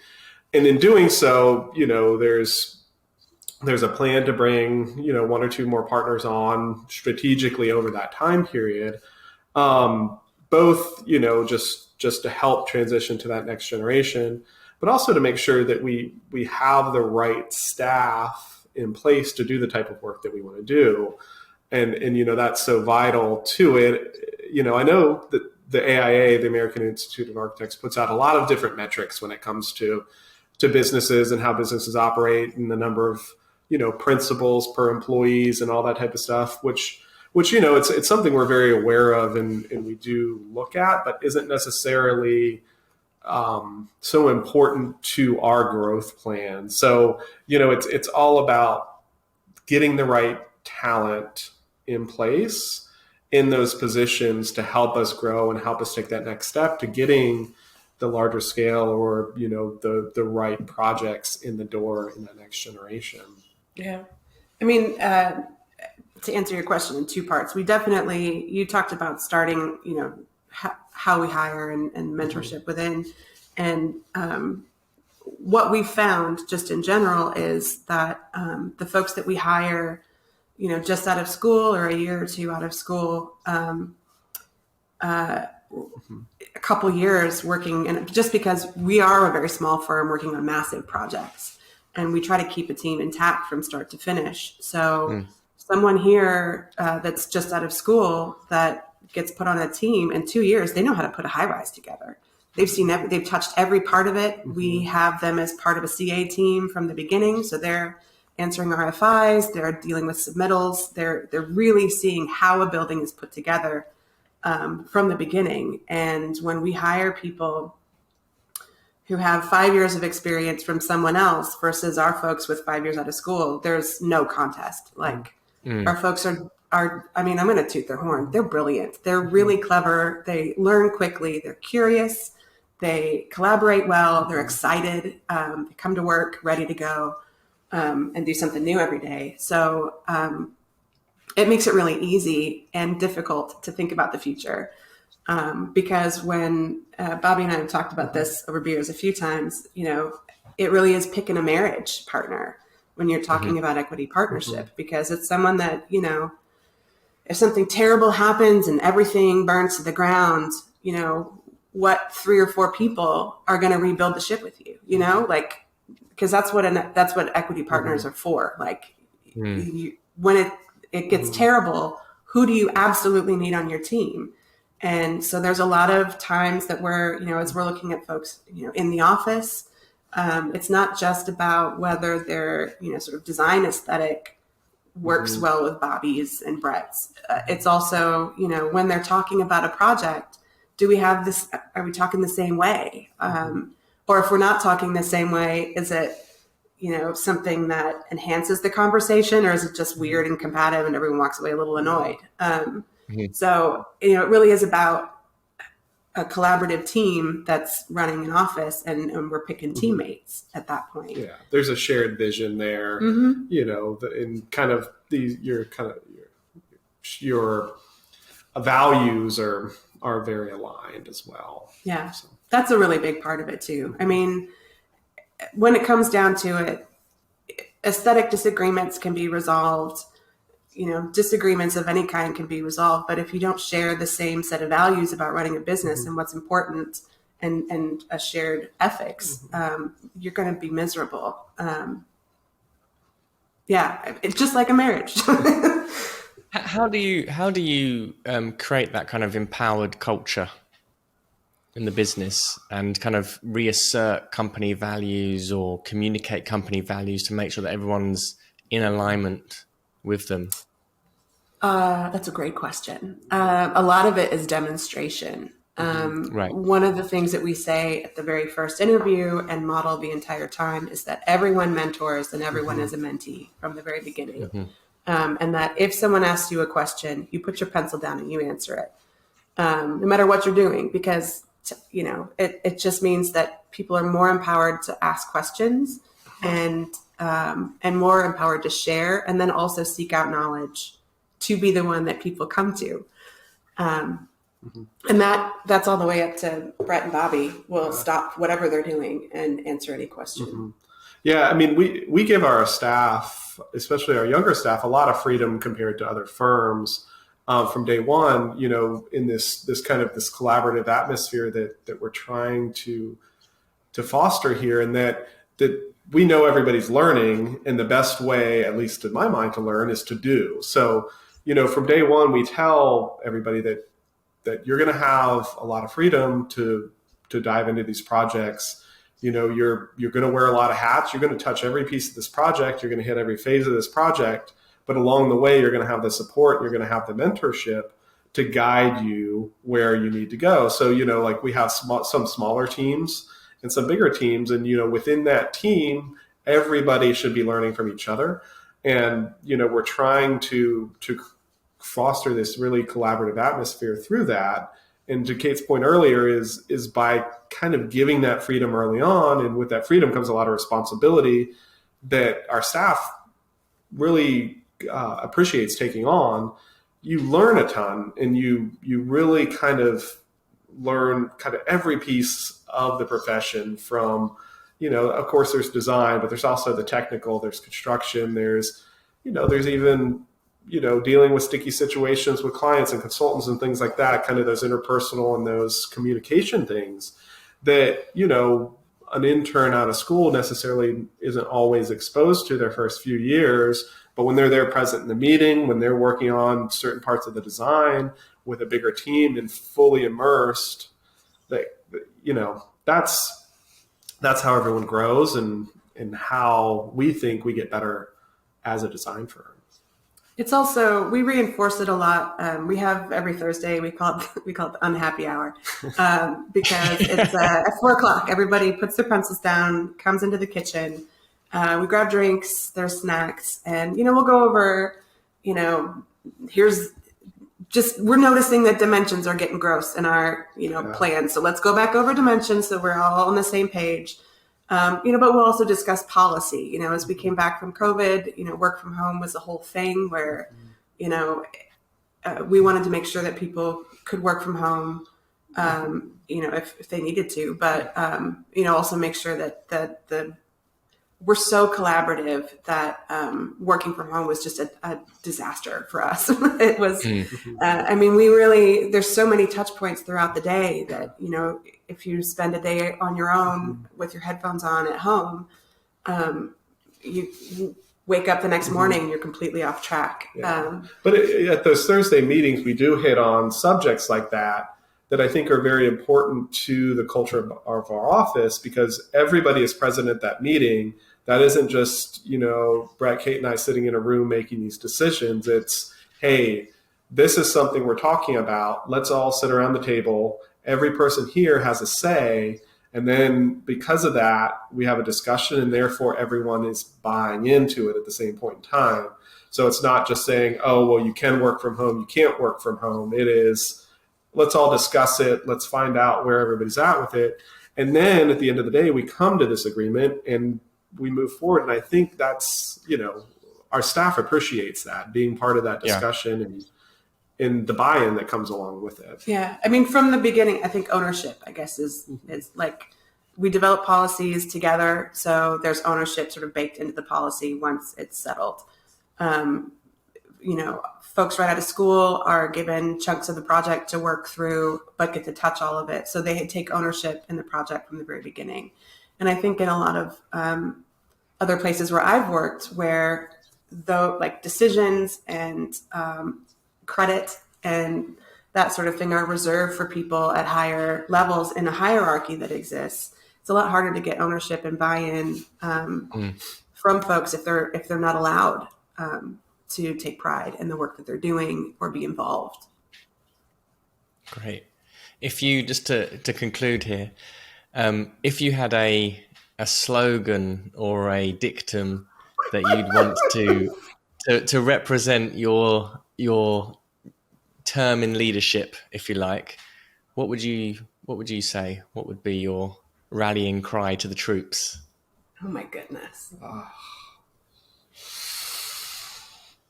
And in doing so, there's a plan to bring, one or two more partners on strategically over that time period. Both, just to help transition to that next generation, but also to make sure that we have the right staff in place to do the type of work that we want to do. And that's so vital to it. I know that the AIA, the American Institute of Architects, puts out a lot of different metrics when it comes to businesses and how businesses operate and the number of, principals per employees and all that type of stuff, which it's something we're very aware of and we do look at, but isn't necessarily so important to our growth plan. So, it's all about getting the right talent in place in those positions to help us grow and help us take that next step to getting the larger scale or, the right projects in the door in that next generation. Yeah. I mean, to answer your question in two parts, you talked about starting, how we hire and mentorship within. And what we found just in general is that the folks that we hire, just out of school or a year or two out of school, a couple years working, and just because we are a very small firm working on massive projects, and we try to keep a team intact from start to finish. So someone here that's just out of school that gets put on a team in 2 years, they know how to put a high rise together. They've touched every part of it. We have them as part of a CA team from the beginning. So they're answering RFIs, they're dealing with submittals. They're really seeing how a building is put together. from the beginning. And when we hire people who have 5 years of experience from someone else versus our folks with 5 years out of school, there's no contest. Like our folks are, I mean, I'm going to toot their horn. They're brilliant. They're really clever. They learn quickly. They're curious. They collaborate well. They're excited. They come to work ready to go and do something new every day. So it makes it really easy and difficult to think about the future. Because when Bobby and I have talked about this over beers a few times, you know, it really is picking a marriage partner when you're talking about equity partnership, because it's someone that, you know, if something terrible happens and everything burns to the ground, you know, what 3 or 4 people are going to rebuild the ship with you, you know, like, because that's what equity partners are for. Like when it gets terrible, who do you absolutely need on your team? And so there's a lot of times that we're, you know, as we're looking at folks, you know, in the office, it's not just about whether their, you know, sort of design aesthetic works well with Bobby's and Brett's. It's also, you know, when they're talking about a project, are we talking the same way? Or if we're not talking the same way, is it, you know, something that enhances the conversation, or is it just weird and combative and everyone walks away a little annoyed? So, you know, it really is about a collaborative team that's running an office, and we're picking teammates at that point. Yeah, there's a shared vision there, you know, and kind of your values are very aligned as well. Yeah, so that's a really big part of it too. I mean, when it comes down to it, aesthetic disagreements can be resolved. You know, disagreements of any kind can be resolved, but if you don't share the same set of values about running a business and what's important and a shared ethics, you're going to be miserable. Yeah, it's just like a marriage. How do you create that kind of empowered culture in the business and kind of reassert company values or communicate company values to make sure that everyone's in alignment with them? That's a great question. A lot of it is demonstration. Right. One of the things that we say at the very first interview and model the entire time is that everyone mentors and everyone is a mentee from the very beginning. And that if someone asks you a question, you put your pencil down and you answer it, no matter what you're doing, because, you know, it just means that people are more empowered to ask questions and more empowered to share, and then also seek out knowledge to be the one that people come to. And that's all the way up to Brett and Bobby will stop whatever they're doing and answer any question. Yeah, I mean, we give our staff, especially our younger staff, a lot of freedom compared to other firms from day one, you know, in this kind of this collaborative atmosphere that we're trying to foster here, and that we know everybody's learning, and the best way, at least in my mind, to learn is to do. So, you know, from day one, we tell everybody that you're going to have a lot of freedom to dive into these projects. You know, you're going to wear a lot of hats. You're going to touch every piece of this project. You're going to hit every phase of this project. But along the way, you're going to have the support. You're going to have the mentorship to guide you where you need to go. So, you know, like we have some smaller teams and some bigger teams. And, you know, within that team, everybody should be learning from each other. And, you know, we're trying to foster this really collaborative atmosphere through that. And to Kate's point earlier is by kind of giving that freedom early on. And with that freedom comes a lot of responsibility that our staff really appreciates taking on. You learn a ton, and you really kind of learn kind of every piece of the profession from, you know, of course there's design, but there's also the technical, there's construction, there's even, you know, dealing with sticky situations with clients and consultants and things like that, kind of those interpersonal and those communication things that, you know, an intern out of school necessarily isn't always exposed to their first few years. But when they're there present in the meeting, when they're working on certain parts of the design with a bigger team and fully immersed, that, you know, that's how everyone grows and how we think we get better as a design firm. It's also, we reinforce it a lot. We have every Thursday, we call it the unhappy hour, because it's at 4 o'clock. Everybody puts their pencils down, comes into the kitchen. We grab drinks, there's snacks, and, we'll go over, here's just, we're noticing that dimensions are getting gross in our, plan. So let's go back over dimensions so we're all on the same page. But we'll also discuss policy. As we came back from COVID, work from home was a whole thing where, we wanted to make sure that people could work from home, if they needed to, but, also make sure that we're so collaborative that working from home was just a disaster for us. It was, there's so many touch points throughout the day that, if you spend a day on your own with your headphones on at home, you wake up the next morning and you're completely off track. Yeah. But at those Thursday meetings, we do hit on subjects like that I think are very important to the culture of our office, because everybody is present at that meeting. That isn't just, Brett, Kate, and I sitting in a room making these decisions. It's, hey, this is something we're talking about. Let's all sit around the table. Every person here has a say. And then because of that, we have a discussion, and therefore everyone is buying into it at the same point in time. So it's not just saying, oh, well, you can work from home, you can't work from home. It is, let's all discuss it. Let's find out where everybody's at with it. And then at the end of the day, we come to this agreement and we move forward. And I think that's, our staff appreciates that, being part of that discussion and the buy-in that comes along with it. Yeah. From the beginning, I think ownership, I guess, is like, we develop policies together. So there's ownership sort of baked into the policy once it's settled. Folks right out of school are given chunks of the project to work through, but get to touch all of it. So they take ownership in the project from the very beginning. And I think in a lot of other places where I've worked, where decisions and credit and that sort of thing are reserved for people at higher levels in a hierarchy that exists, it's a lot harder to get ownership and buy-in from folks if they're not allowed to take pride in the work that they're doing or be involved. Great. If you, just to conclude here, if you had a slogan or a dictum that you'd want to represent your term in leadership, if you like, what would you say? What would be your rallying cry to the troops? Oh my goodness.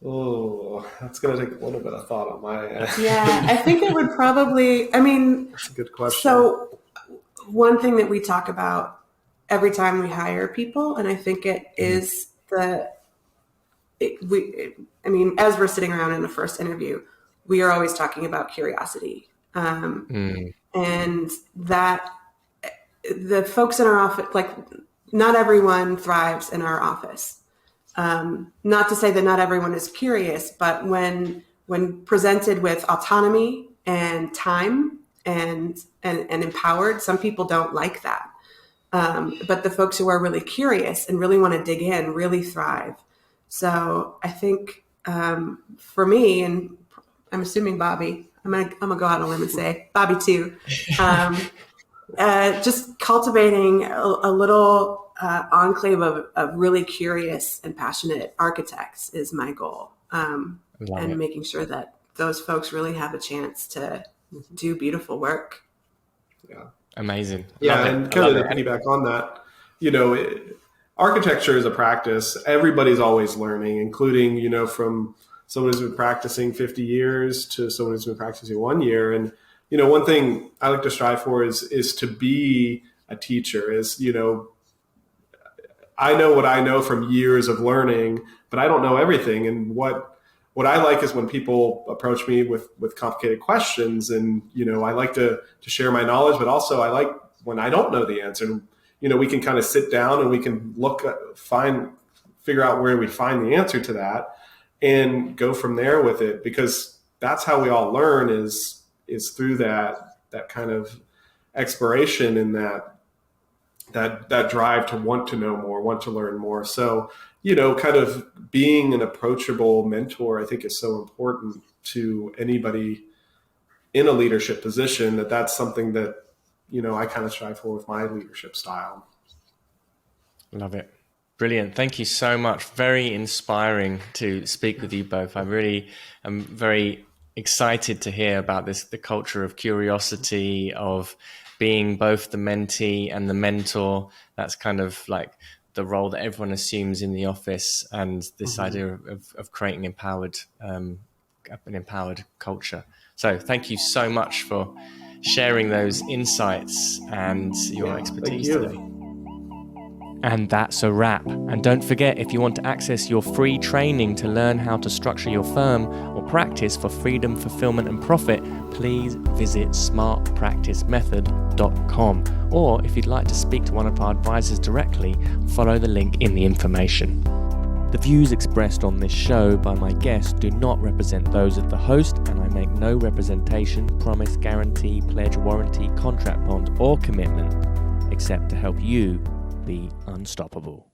Oh, that's going to take a little bit of thought on my end. Yeah, I think it would probably, that's a good question. So one thing that we talk about every time we hire people, and I think it is as we're sitting around in the first interview, we are always talking about curiosity. And that the folks in our office, not everyone thrives in our office. Not to say that not everyone is curious, but when presented with autonomy and time and empowered, some people don't like that. But the folks who are really curious and really want to dig in really thrive. So I think for me, and I'm assuming Bobby, I'm gonna go out on a limb and say Bobby too. Just cultivating a little enclave of really curious and passionate architects is my goal. And making sure that those folks really have a chance to do beautiful work. Yeah. Amazing. Yeah. And kind of to piggyback on that, architecture is a practice. Everybody's always learning, including, from someone who's been practicing 50 years to someone who's been practicing 1 year. And, one thing I like to strive for is to be a teacher, I know what I know from years of learning, but I don't know everything. And what I like is when people approach me with complicated questions, and, I like to share my knowledge, but also I like when I don't know the answer. And, we can kind of sit down and we can figure out where we find the answer to that and go from there with it, because that's how we all learn is through that kind of exploration and that that drive to want to know more, want to learn more. So, kind of being an approachable mentor, I think, is so important to anybody in a leadership position. That's something that, I kind of strive for with my leadership style. Love it. Brilliant. Thank you so much. Very inspiring to speak with you both. I really am very excited to hear about the culture of curiosity, of being both the mentee and the mentor. That's kind of like the role that everyone assumes in the office, and this idea of creating an empowered culture. So thank you so much for sharing those insights and your expertise today. And that's a wrap. And don't forget, if you want to access your free training to learn how to structure your firm or practice for freedom, fulfillment, and profit, please visit smartpracticemethod.com. Or if you'd like to speak to one of our advisors directly, follow the link in the information. The views expressed on this show by my guests do not represent those of the host, and I make no representation, promise, guarantee, pledge, warranty, contract, bond, or commitment, except to help you be unstoppable.